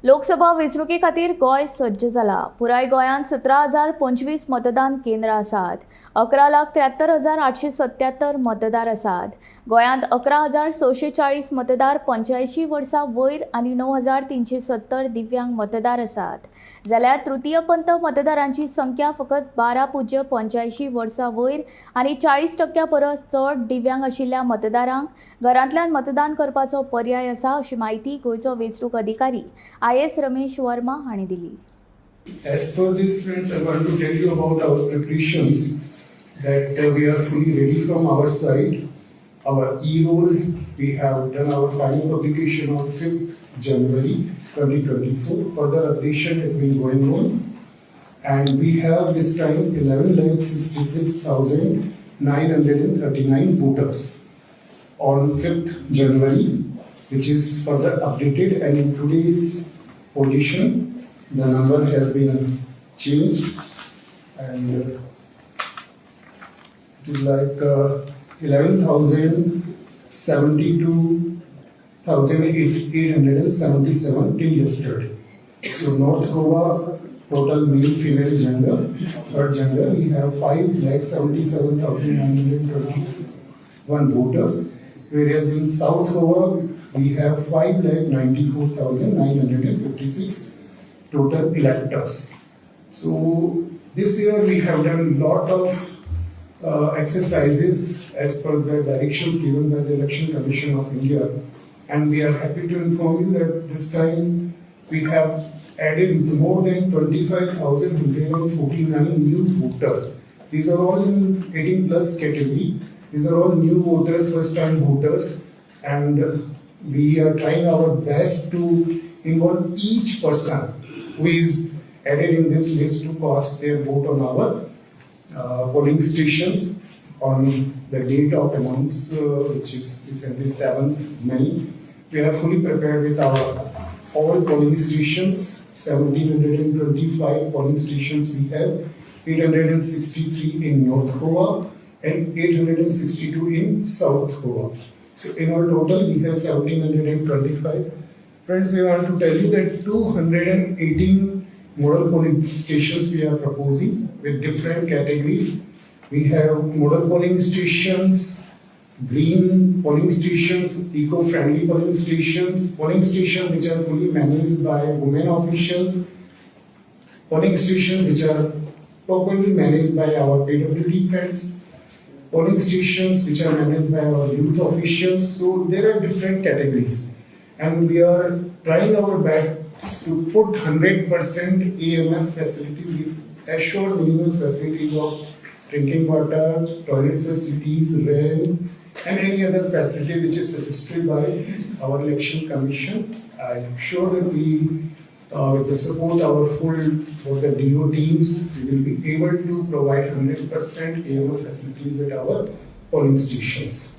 लोकसभा वेंचणुके खातीर गोंय सज्ज जाला। पुराय गोंयांत 17,025 मतदान केंद्रां आसात। 11,73,877 मतदार आसात। गोंयांत 11,640 मतदार 85 वर्सां वयर आनी 9,370 दिव्यांग मतदार आसात। जाल्यार तृतीयपंथ मतदारांची संख्या फकत 12.85 वर्सां वयर आनी 40% परस चड दिव्यांग आशिल्ल्या मतदारांक घरांतल्यान मतदान करपाचो पर्याय आसा, अशी माहिती गोंयचो वेंचणूक अधिकारी IS रमेश वर्मा हांणी दिली। As per this, friends, I want to tell you about our preparations that we are fully ready from our side. Our e-roll, we have done our final publication on 5th January 2024. Further updation has been going on. And we have this time 11,66,939 voters on 5th January, which is further updated, and in today's position, the number has been changed, and it is like 11,72,877 till yesterday. So North Goa, total male, female gender, third gender, we have 5,77,921 voters, whereas in South Goa, we have 5,94,956 total electors. So this year we have done a lot of exercises as per the directions given by the Election Commission of India, and we are happy to inform you that this time we have added more than 25,149 new voters. These are all in 18 plus category. These are all new voters, first time voters, and we are trying our best to involve each person who is added in this list to cast their vote on our polling stations on the date of announce, which is recently 7th May. We are fully prepared with our all polling stations, 1,725 polling stations we have, 863 in North Goa and 862 in South Goa. So in our total, we have 1,725. Friends, we want to tell you that 218 model polling stations we are proposing with different categories. We have model polling stations, green polling stations, eco-friendly polling stations which are fully managed by women officials, polling stations which are properly managed by our PWD friends, polling stations which are managed by our youth officials. So there are different categories, and we are trying our best to put 100% AMF facilities, assured minimum facilities of drinking water, toilet facilities, rail, and any other facility which is suggested by our Election Commission. I'm sure that we, with the support of our full for the DO teams, we will be able to provide 100% AMF facilities at our polling stations.